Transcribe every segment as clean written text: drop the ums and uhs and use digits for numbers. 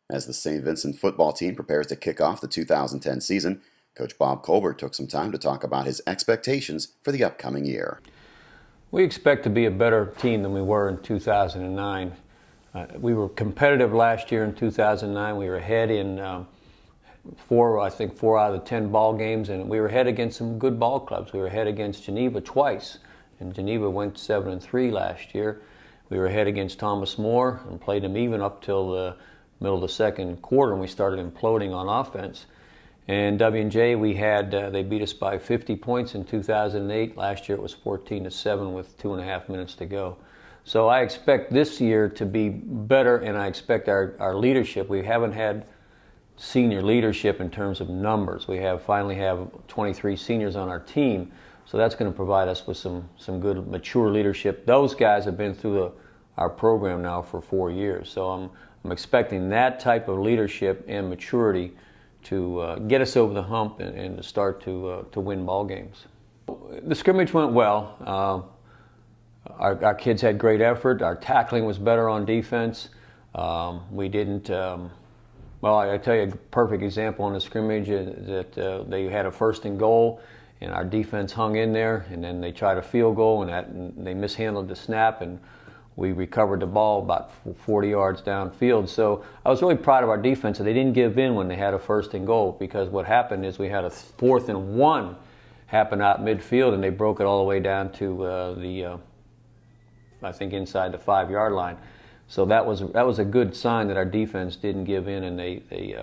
As the St. Vincent football team prepares to kick off the 2010 season, Coach Bob Colbert took some time to talk about his expectations for the upcoming year. We expect to be a better team than we were in 2009. We were competitive last year in 2009. We were ahead in four out of the 10 ball games, and we were ahead against some good ball clubs. We were ahead against Geneva twice, and Geneva went 7-3 last year. We were ahead against Thomas More and played them even up till the middle of the second quarter, and we started imploding on offense. And W&J, they beat us by 50 points in 2008. Last year it was 14-7 with 2.5 minutes to go. So I expect this year to be better, and I expect our leadership. We haven't had senior leadership in terms of numbers. We finally have 23 seniors on our team, so that's going to provide us with some good mature leadership. Those guys have been through our program now for 4 years, so I'm expecting that type of leadership and maturity to get us over the hump and to start to win ball games. The scrimmage went well. Our kids had great effort. Our tackling was better on defense. We didn't. I tell you a perfect example on the scrimmage that they had a 1st and goal, and our defense hung in there, and then they tried a field goal, and they mishandled the snap, and we recovered the ball about 40 yards downfield. So I was really proud of our defense. They didn't give in when they had a 1st and goal, because what happened is we had a 4th and 1 happen out midfield, and they broke it all the way down to I think inside the 5-yard line. So that was a good sign that our defense didn't give in, and they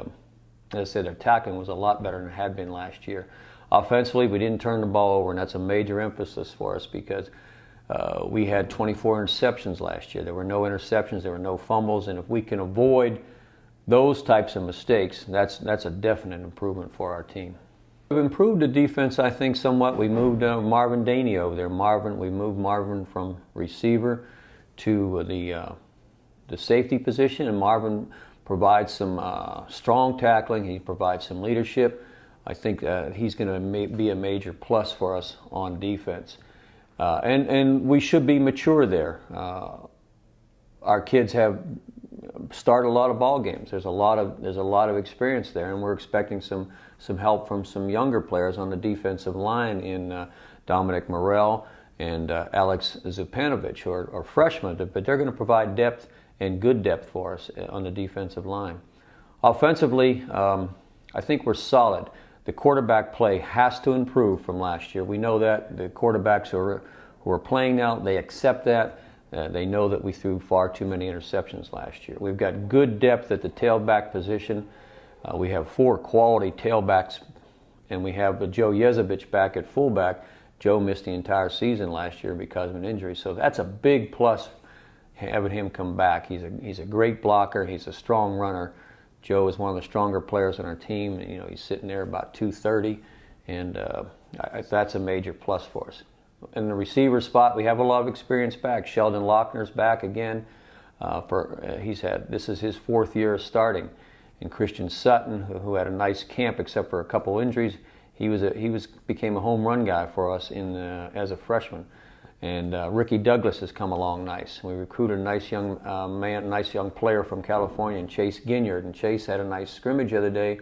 as I said, their tackling was a lot better than it had been last year. Offensively, we didn't turn the ball over, and that's a major emphasis for us, because we had 24 interceptions last year. There were no interceptions, there were no fumbles, and if we can avoid those types of mistakes, that's a definite improvement for our team. We've improved the defense, I think, somewhat. We moved Marvin Daney over there. We moved Marvin from receiver to the safety position, and Marvin provides some strong tackling. He provides some leadership. I think he's going to be a major plus for us on defense. And we should be mature there. Our kids have started a lot of ball games. There's a lot of experience there, and we're expecting some help from some younger players on the defensive line in Dominic Morrell and Alex Zupanovich, who are freshmen, but they're going to provide depth and good depth for us on the defensive line. Offensively, I think we're solid. The quarterback play has to improve from last year. We know that. The quarterbacks who are playing now, they accept that. They know that we threw far too many interceptions last year. We've got good depth at the tailback position. We have 4 quality tailbacks, and we have Joe Yezevich back at fullback. Joe missed the entire season last year because of an injury, so that's a big plus, having him come back. He's a great blocker. He's a strong runner. Joe is one of the stronger players on our team. You know, he's sitting there about 230, and that's a major plus for us. In the receiver spot, we have a lot of experience back. Sheldon Lochner's back again. This is his 4th year starting. And Christian Sutton, who had a nice camp except for a couple injuries, he became a home run guy for us as a freshman. And Ricky Douglas has come along nice. We recruited a nice young player from California, and Chase Ginyard. And Chase had a nice scrimmage the other day,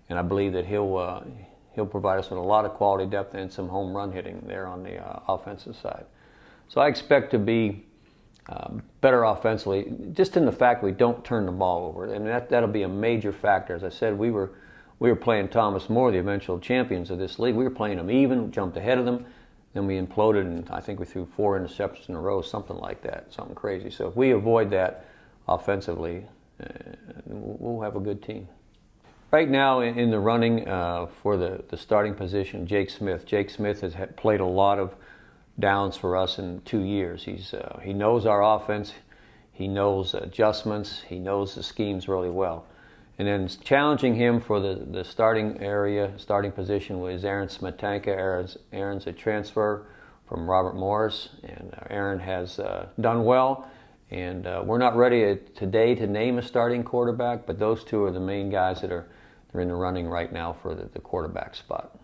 and I believe that he'll provide us with a lot of quality depth and some home run hitting there on the offensive side. So I expect to be better offensively, just in the fact we don't turn the ball over, and that'll be a major factor. As I said, we were playing Thomas More, the eventual champions of this league. We were playing them even, jumped ahead of them. Then we imploded, and I think we threw 4 interceptions in a row, something like that, something crazy. So if we avoid that offensively, we'll have a good team. Right now in the running for the starting position, Jake Smith. Jake Smith has played a lot of downs for us in 2 years. He knows our offense, he knows adjustments, he knows the schemes really well. And then challenging him for the starting position was Aaron Smetanka. Aaron's a transfer from Robert Morris, and Aaron has done well. And we're not ready today to name a starting quarterback, but those 2 are the main guys that are in the running right now for the quarterback spot.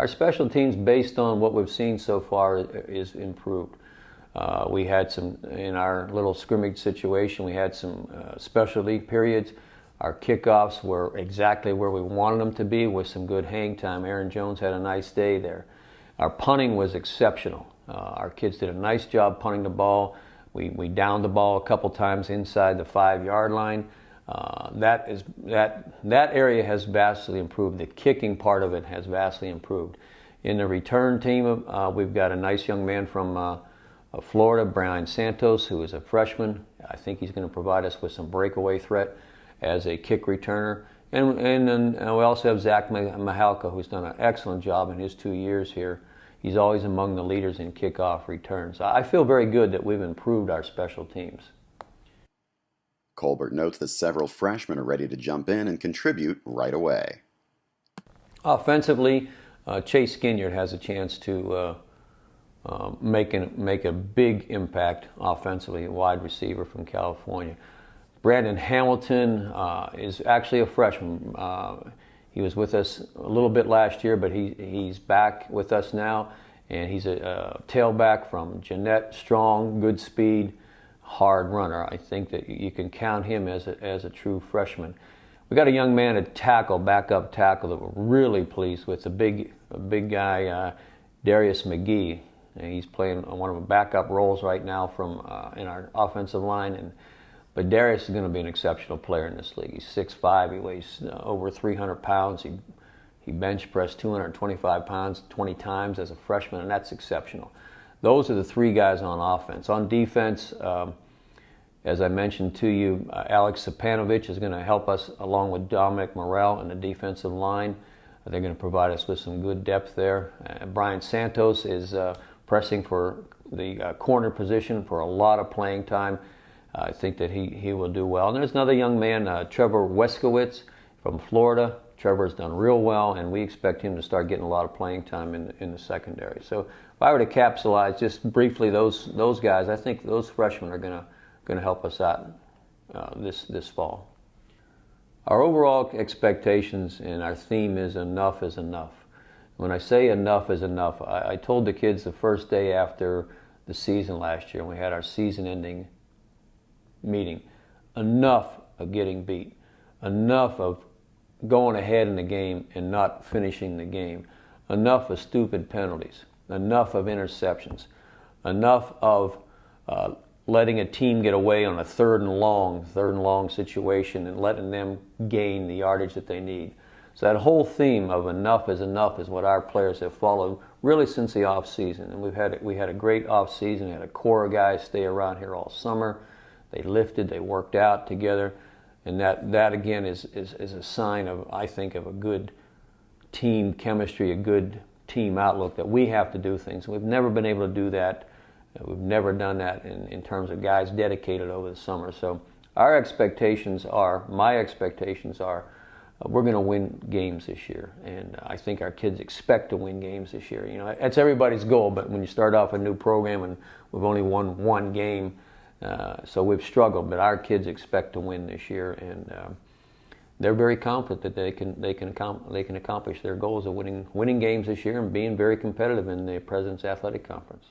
Our special teams, based on what we've seen so far, is improved. We had some, in our little scrimmage situation, we had some specialty periods Our kickoffs were exactly where we wanted them to be with some good hang time. Aaron Jones had a nice day there. Our punting was exceptional. Our kids did a nice job punting the ball. We downed the ball a couple times inside the 5-yard line. That area has vastly improved. The kicking part of it has vastly improved. In the return team, we've got a nice young man from Florida, Brian Santos, who is a freshman. I think he's going to provide us with some breakaway threat as a kick returner. And we also have Zach Mahalka, who's done an excellent job in his 2 years here. He's always among the leaders in kickoff returns. I feel very good that we've improved our special teams. Colbert notes that several freshmen are ready to jump in and contribute right away. Offensively, Chase Skinyard has a chance to make a big impact offensively, a wide receiver from California. Brandon Hamilton is actually a freshman. He was with us a little bit last year, but he's back with us now, and he's a tailback from Jeanette, strong, good speed, hard runner. I think that you can count him as a true freshman. We got a young man at tackle, backup tackle, that we're really pleased with. A big guy, Darius McGee. And he's playing one of the backup roles right now in our offensive line. But Darius is going to be an exceptional player in this league. He's 6'5", he weighs over 300 pounds. He bench pressed 225 pounds 20 times as a freshman, and that's exceptional. Those are the three guys on offense. On defense, as I mentioned to you, Alex Sapanovich is going to help us along with Dominic Morrell in the defensive line. They're going to provide us with some good depth there. Brian Santos is pressing for the corner position for a lot of playing time. I think that he will do well. And there's another young man, Trevor Weskowitz from Florida. Trevor's done real well, and we expect him to start getting a lot of playing time in the secondary. So if I were to capsulize just briefly those guys, I think those freshmen are going to help us out this fall. Our overall expectations and our theme is enough is enough. When I say enough is enough, I told the kids the first day after the season last year, when we had our season-ending meeting, enough of getting beat, enough of going ahead in the game and not finishing the game, enough of stupid penalties, enough of interceptions, enough of letting a team get away on a third and long situation and letting them gain the yardage that they need. So that whole theme of enough is what our players have followed really since the off season. And we had a great off season. We had a core of guys stay around here all summer. They lifted, they worked out together, and that again is a sign of, I think, of a good team chemistry, a good team outlook, that we have to do things. We've never been able to do that. We've never done that in terms of guys dedicated over the summer. So my expectations are, we're going to win games this year, and I think our kids expect to win games this year. You know, that's everybody's goal, but when you start off a new program and we've only won one game, so we've struggled, but our kids expect to win this year, and they're very confident that they can accomplish their goals of winning games this year and being very competitive in the President's Athletic Conference.